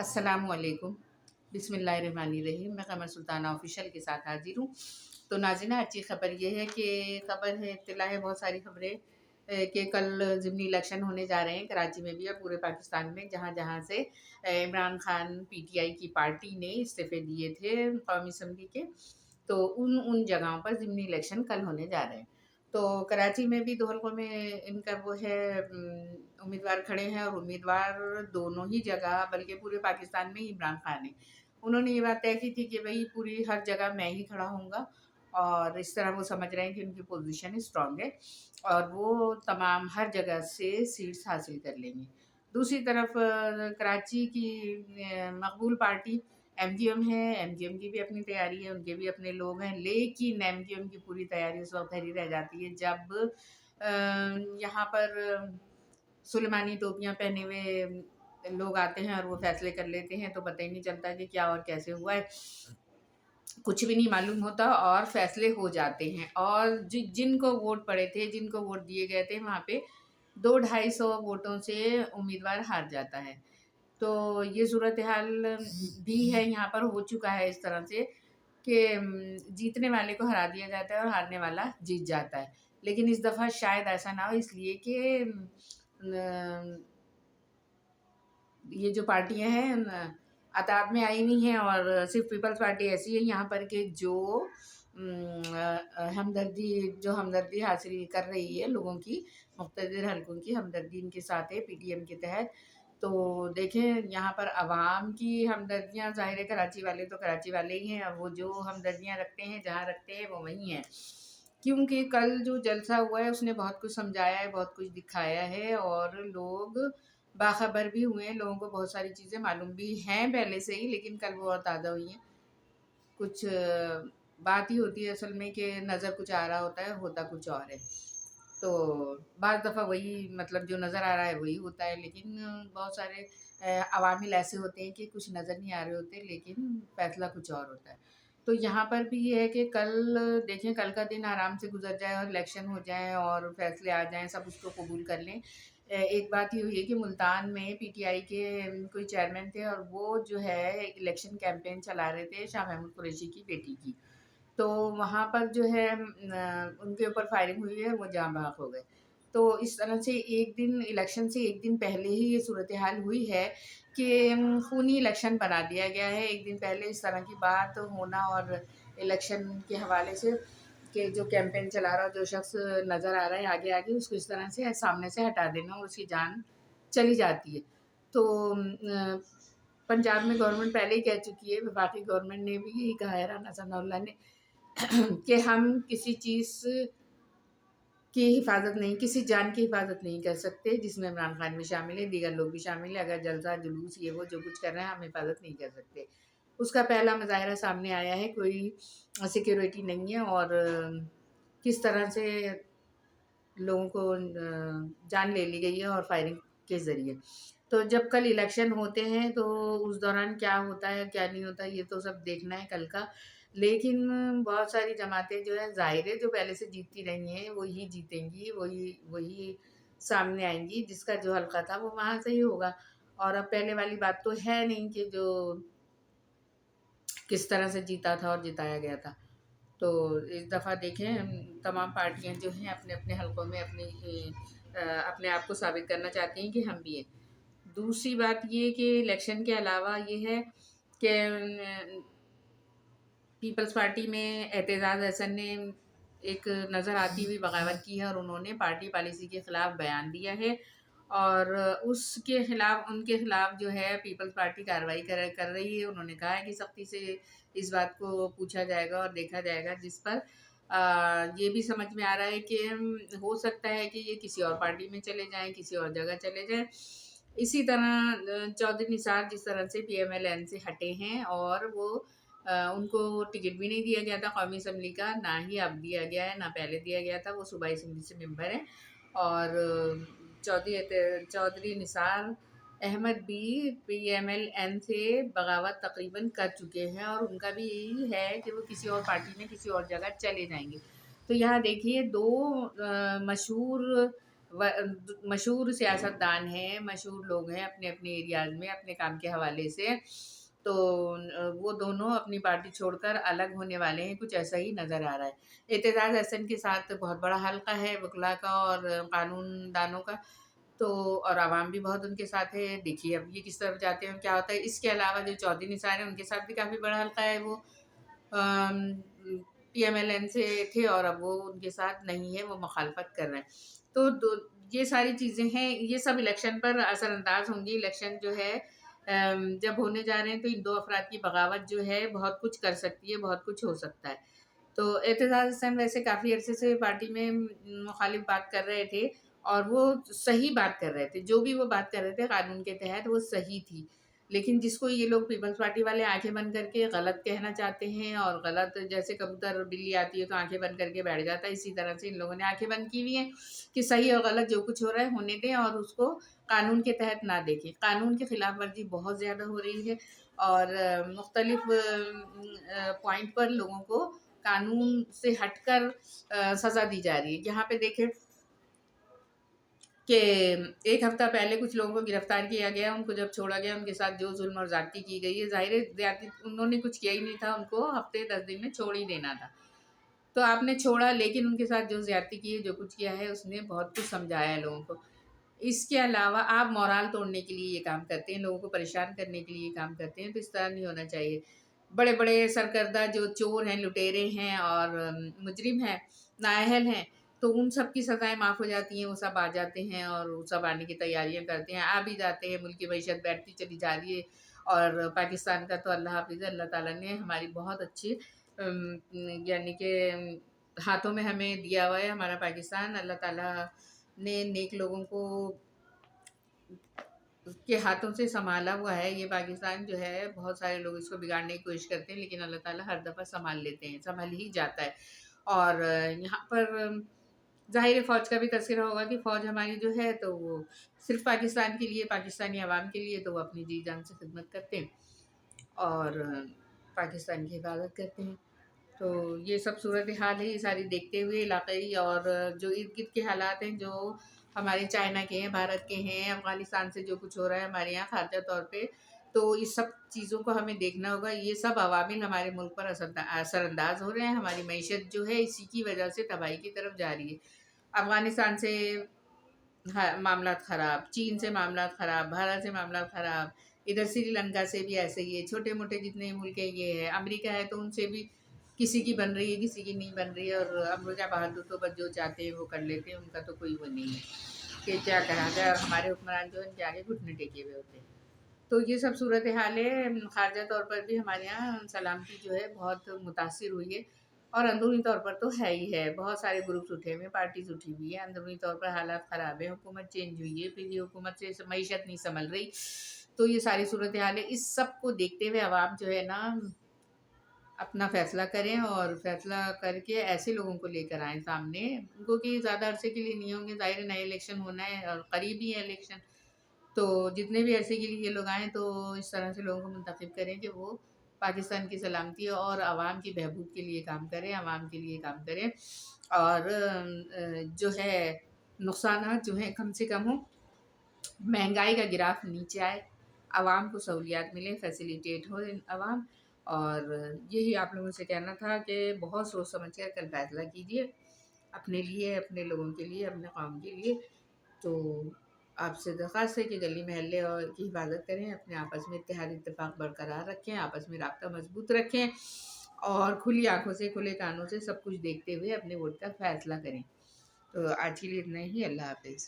السلام علیکم۔ بسم اللہ الرحمن الرحیم۔ میں قمر سلطانہ آفیشیل کے ساتھ حاضر ہوں۔ تو ناظرین، اچھی خبر یہ ہے کہ اطلاع ہے بہت ساری خبریں کہ کل ضمنی الیکشن ہونے جا رہے ہیں کراچی میں بھی اور پورے پاکستان میں، جہاں جہاں سے Imran Khan P T I کی پارٹی نے استعفے دیے تھے قومی اسمبلی کے، تو ان جگہوں پر ضمنی الیکشن کل ہونے جا رہے ہیں۔ تو کراچی میں بھی دو حلقوں میں ان کا وہ ہے امیدوار کھڑے ہیں، اور امیدوار دونوں ہی جگہ بلکہ پورے پاکستان میں عمران خان ہیں۔ انہوں نے یہ بات طے کی تھی کہ بھئی پوری ہر جگہ میں ہی کھڑا ہوں گا، اور اس طرح وہ سمجھ رہے ہیں کہ ان کی پوزیشن اسٹرانگ ہے اور وہ تمام ہر جگہ سے سیٹس حاصل کر لیں گے۔ دوسری طرف کراچی کی مقبول پارٹی ایم جی ایم ہے۔ ایم جی ایم کی بھی اپنی تیاری ہے، ان کے بھی اپنے لوگ ہیں، لیکن ایم جی ایم کی پوری تیاری اس وقت ہی رہ جاتی ہے جب یہاں پر سلیمانی ٹوپیاں پہنے ہوئے لوگ آتے ہیں اور وہ فیصلے کر لیتے ہیں، تو پتہ ہی نہیں چلتا کہ کیا اور کیسے ہوا ہے، کچھ بھی نہیں معلوم ہوتا اور فیصلے ہو جاتے ہیں۔ اور جن کو ووٹ پڑے تھے، جن کو ووٹ دیے گئے تھے، وہاں پہ 200-250 ووٹوں سے امیدوار ہار جاتا ہے۔ تو یہ صورتحال بھی ہے، یہاں پر ہو چکا ہے اس طرح سے کہ جیتنے والے کو ہرا دیا جاتا ہے اور ہارنے والا جیت جاتا ہے۔ لیکن اس دفعہ شاید ایسا نہ ہو، اس لیے کہ یہ جو پارٹیاں ہیں عطاب میں آئی ہوئی ہیں، اور صرف پیپلز پارٹی ایسی ہے یہاں پر کہ جو ہمدردی حاصل کر رہی ہے لوگوں کی، مقتدر حلقوں کی ہمدردی ان کے ساتھ ہے پی ٹی ایم کے تحت۔ تو دیکھیں یہاں پر عوام کی ہمدردیاں، ظاہر ہے کراچی والے تو کراچی والے ہی ہیں، اور وہ جو ہمدردیاں رکھتے ہیں جہاں رکھتے ہیں وہ وہیں ہیں، کیونکہ کل جو جلسہ ہوا ہے اس نے بہت کچھ سمجھایا ہے، بہت کچھ دکھایا ہے، اور لوگ باخبر بھی ہوئے ہیں، لوگوں کو بہت ساری چیزیں معلوم بھی ہیں پہلے سے ہی، لیکن کل وہ اور تازہ ہوئی ہیں۔ کچھ بات ہی ہوتی ہے اصل میں کہ نظر کچھ آ رہا ہوتا ہے، ہوتا کچھ اور ہے۔ تو بعض دفعہ وہی مطلب جو نظر آ رہا ہے وہی ہوتا ہے، لیکن بہت سارے عوامل ایسے ہوتے ہیں کہ کچھ نظر نہیں آ رہے ہوتے لیکن فیصلہ کچھ اور ہوتا ہے۔ تو یہاں پر بھی یہ ہے کہ کل دیکھیں، کل کا دن آرام سے گزر جائے اور الیکشن ہو جائیں اور فیصلے آ جائیں، سب اس کو قبول کر لیں۔ ایک بات یہ ہوئی ہے کہ ملتان میں پی ٹی آئی کے کوئی چیئرمین تھے، اور وہ جو ہے الیکشن کیمپین چلا رہے تھے شاہ محمود قریشی کی بیٹی کی، تو وہاں پر جو ہے ان کے اوپر فائرنگ ہوئی ہے، وہ جاں بحق ہو گئے۔ تو اس طرح سے ایک دن الیکشن سے ایک دن پہلے ہی یہ صورتحال ہوئی ہے کہ خونی الیکشن بنا دیا گیا ہے۔ ایک دن پہلے اس طرح کی بات ہونا، اور الیکشن کے حوالے سے کہ جو کیمپین چلا رہا، جو شخص نظر آ رہا ہے آگے آگے، اس کو اس طرح سے سامنے سے ہٹا دینا اور اس کی جان چلی جاتی ہے۔ تو پنجاب میں گورنمنٹ پہلے ہی کہہ چکی ہے، وفاقی گورنمنٹ نے بھی یہی کہا ہے، رانا ثناءاللہ نے، کہ ہم کسی چیز کی حفاظت نہیں، کسی جان کی حفاظت نہیں کر سکتے، جس میں عمران خان بھی شامل ہے، دیگر لوگ بھی شامل ہیں۔ اگر جلسہ جلوس یہ وہ جو کچھ کر رہے ہیں، ہم حفاظت نہیں کر سکتے۔ اس کا پہلا مظاہرہ سامنے آیا ہے، کوئی سیکیورٹی نہیں ہے، اور کس طرح سے لوگوں کو جان لے لی گئی ہے، اور فائرنگ کے ذریعے۔ تو جب کل الیکشن ہوتے ہیں تو اس دوران کیا ہوتا ہے کیا نہیں ہوتا، یہ تو سب دیکھنا ہے کل کا۔ لیکن بہت ساری جماعتیں جو ہے ظاہر ہے جو پہلے سے جیتتی رہی ہیں وہی جیتیں گی، وہی سامنے آئیں گی، جس کا جو حلقہ تھا وہ وہاں سے ہی ہوگا۔ اور اب پہلے والی بات تو ہے نہیں کہ جو کس طرح سے جیتا تھا اور جتایا گیا تھا۔ تو اس دفعہ دیکھیں تمام پارٹیاں جو ہیں اپنے اپنے حلقوں میں اپنے آپ کو ثابت کرنا چاہتی ہیں کہ ہم بھی ہیں۔ دوسری بات یہ کہ الیکشن کے علاوہ یہ ہے کہ پیپلز پارٹی میں اعتزاز احسن نے ایک نظر آتی ہوئی بغاوت کی ہے، اور انہوں نے پارٹی پالیسی کے خلاف بیان دیا ہے، اور ان کے خلاف جو ہے پیپلز پارٹی کارروائی کر رہی ہے۔ انہوں نے کہا ہے کہ سختی سے اس بات کو پوچھا جائے گا اور دیکھا جائے گا، جس پر یہ بھی سمجھ میں آ رہا ہے کہ ہو سکتا ہے کہ یہ کسی اور پارٹی میں چلے جائیں، کسی اور جگہ چلے جائیں۔ اسی طرح چودھری نثار جس طرح سے پی ایم ایل این سے ہٹے ہیں، اور وہ ان کو ٹکٹ بھی نہیں دیا گیا تھا قومی اسمبلی کا، نہ ہی اب دیا گیا ہے، نہ پہلے دیا گیا تھا، وہ صوبائی اسمبلی سے ممبر ہیں۔ اور چودھری نثار احمد بھی پی ایم ایل این سے بغاوت تقریباً کر چکے ہیں، اور ان کا بھی یہی ہے کہ وہ کسی اور پارٹی میں کسی اور جگہ چلے جائیں گے۔ تو یہاں دیکھیے دو مشہور مشہور سیاستدان ہیں، مشہور لوگ ہیں اپنے اپنے ایریاز میں اپنے کام کے حوالے سے، تو وہ دونوں اپنی پارٹی چھوڑ کر الگ ہونے والے ہیں، کچھ ایسا ہی نظر آ رہا ہے۔ اعتزاز احسن کے ساتھ بہت بڑا حلقہ ہے وکلاء کا اور قانون دانوں کا، تو اور عوام بھی بہت ان کے ساتھ ہے۔ دیکھیے اب یہ کس طرف جاتے ہیں، کیا ہوتا ہے۔ اس کے علاوہ جو چودھری نثار ہیں ان کے ساتھ بھی کافی بڑا حلقہ ہے، وہ پی ایم ایل این سے تھے اور اب وہ ان کے ساتھ نہیں ہے، وہ مخالفت کر رہے ہیں۔ تو یہ ساری چیزیں ہیں، یہ سب الیکشن پر اثر انداز ہوں گی۔ الیکشن جو ہے جب ہونے جا رہے ہیں تو ان دو افراد کی بغاوت جو ہے بہت کچھ کر سکتی ہے، بہت کچھ ہو سکتا ہے۔ تو اعتزاز احسن ویسے کافی عرصے سے پارٹی میں مخالف بات کر رہے تھے اور وہ صحیح بات کر رہے تھے، جو بھی وہ بات کر رہے تھے قانون کے تحت وہ صحیح تھی، لیکن جس کو یہ لوگ پیپلز پارٹی والے آنکھیں بند کر کے غلط کہنا چاہتے ہیں اور غلط، جیسے کبوتر بلی آتی ہے تو آنکھیں بند کر کے بیٹھ جاتا ہے، اسی طرح سے ان لوگوں نے آنکھیں بند کی ہوئی ہیں کہ صحیح اور غلط جو کچھ ہو رہا ہے ہونے دیں اور اس کو قانون کے تحت نہ دیکھیں۔ قانون کی خلاف ورزی بہت زیادہ ہو رہی ہے اور مختلف پوائنٹ پر لوگوں کو قانون سے ہٹ کر سزا دی جا رہی ہے۔ یہاں پہ دیکھیں کہ ایک ہفتہ پہلے کچھ لوگوں کو گرفتار کیا گیا، ان کو جب چھوڑا گیا ان کے ساتھ جو ظلم اور زیادتی کی گئی ہے، ظاہر ہے زیادتی انہوں نے کچھ کیا ہی نہیں تھا، ان کو ہفتے 10 دن میں چھوڑ ہی دینا تھا، تو آپ نے چھوڑا، لیکن ان کے ساتھ جو زیادتی کی ہے، جو کچھ کیا ہے، اس نے بہت کچھ سمجھایا ہے لوگوں کو۔ اس کے علاوہ آپ مورال توڑنے کے لیے یہ کام کرتے ہیں، لوگوں کو پریشان کرنے کے لیے یہ کام کرتے ہیں، تو اس طرح نہیں ہونا چاہیے۔ بڑے بڑے سرکردہ جو چور ہیں، لٹیرے ہیں اور مجرم ہیں، نااہل ہیں، تو ان سب کی سزائیں معاف ہو جاتی ہیں، وہ سب آ جاتے ہیں اور وہ سب آنے کی تیاریاں کرتے ہیں، آ بھی جاتے ہیں، ملک کی معیشت بیٹھتی چلی جا رہی ہے۔ اور پاکستان کا تو اللہ حافظ، اللہ تعالیٰ نے ہماری بہت اچھی یعنی کہ ہاتھوں میں ہمیں دیا ہوا ہے ہمارا پاکستان، اللہ تعالیٰ نے نیک لوگوں کو کے ہاتھوں سے سنبھالا ہوا ہے۔ یہ پاکستان جو ہے بہت سارے لوگ اس کو بگاڑنے کی کوشش کرتے ہیں، لیکن اللہ تعالیٰ ہر دفعہ سنبھال لیتے ہیں، سنبھل ہی جاتا ہے۔ اور یہاں پر ظاہر فوج کا بھی تذکرہ ہوگا کہ فوج ہماری جو ہے تو وہ صرف پاکستان کے لیے، پاکستانی عوام کے لیے تو وہ اپنی جی جان سے خدمت کرتے ہیں اور پاکستان کی حفاظت کرتے ہیں۔ تو یہ سب صورتحال ہے، یہ ساری دیکھتے ہوئے علاقائی اور جو ارد گرد کے حالات ہیں، جو ہمارے چائنا کے ہیں، بھارت کے ہیں، افغانستان سے جو کچھ ہو رہا ہے ہمارے یہاں خارجہ طور پہ، تو اس سب چیزوں کو ہمیں دیکھنا ہوگا۔ یہ سب عوامل ہمارے ملک پر اثر انداز ہو رہے ہیں، ہماری معیشت جو ہے اسی کی وجہ سے تباہی کی طرف جا رہی ہے۔ افغانستان سے معاملات خراب، چین سے معاملات خراب، بھارت سے معاملات خراب، ادھر سری لنکا سے بھی ایسے ہی ہے، چھوٹے موٹے جتنے ملک ہیں یہ ہے، امریکہ ہے تو ان سے بھی کسی کی بن رہی ہے، کسی کی نہیں بن رہی ہے، اور امریکہ بہادر تو بس جو چاہتے ہیں وہ کر لیتے ہیں، ان کا تو کوئی وہ نہیں ہے کہ کیا کہا جائے، اور ہمارے حکمران جو ہیں ان کے آگے گھٹنے ٹیکے ہوئے ہوتے ہیں۔ تو یہ سب صورتحال ہے، خارجہ طور پر بھی ہمارے یہاں سلامتی جو ہے بہت متاثر ہوئی ہے، اور اندرونی طور پر تو ہے ہی ہے، بہت سارے گروپس اٹھے ہوئے ہیں، پارٹیز اٹھی ہوئی ہیں، اندرونی طور پر حالات خراب ہیں، حکومت چینج ہوئی ہے، پھر یہ حکومت سے معیشت نہیں سنبھل رہی، تو یہ ساری صورتحال ہے۔ اس سب کو دیکھتے ہوئے عوام جو ہے نا اپنا فیصلہ کریں، اور فیصلہ کر کے ایسے لوگوں کو لے کر آئیں سامنے، ان کو کہ زیادہ عرصے کے لیے نہیں ہوں گے، ظاہر نئے الیکشن ہونا ہے اور قریب ہی ہے الیکشن، تو جتنے بھی عرصے کے لیے یہ لوگ آئیں تو اس طرح سے لوگوں کو منتخب کریں کہ وہ پاکستان کی سلامتی اور عوام کی بہبود کے لیے کام کریں، عوام کے لیے کام کریں، اور جو ہے نقصانات جو ہیں کم سے کم ہوں، مہنگائی کا گراف نیچے آئے، عوام کو سہولیات ملیں، فیسیلیٹیٹ ہو عوام، اور یہی آپ لوگوں سے کہنا تھا کہ بہت سوچ سمجھ کر کل فیصلہ کیجیے اپنے لیے، اپنے لوگوں کے لیے، اپنے قوم کے لیے۔ تو آپ سے درخواست ہے کہ گلی محلے اور کی حفاظت کریں، اپنے آپس میں اتحاد اتفاق برقرار رکھیں، آپس میں رابطہ مضبوط رکھیں، اور کھلی آنکھوں سے کھلے کانوں سے سب کچھ دیکھتے ہوئے اپنے ووٹ کا فیصلہ کریں۔ تو آج کے لیے اتنا ہی، اللہ حافظ۔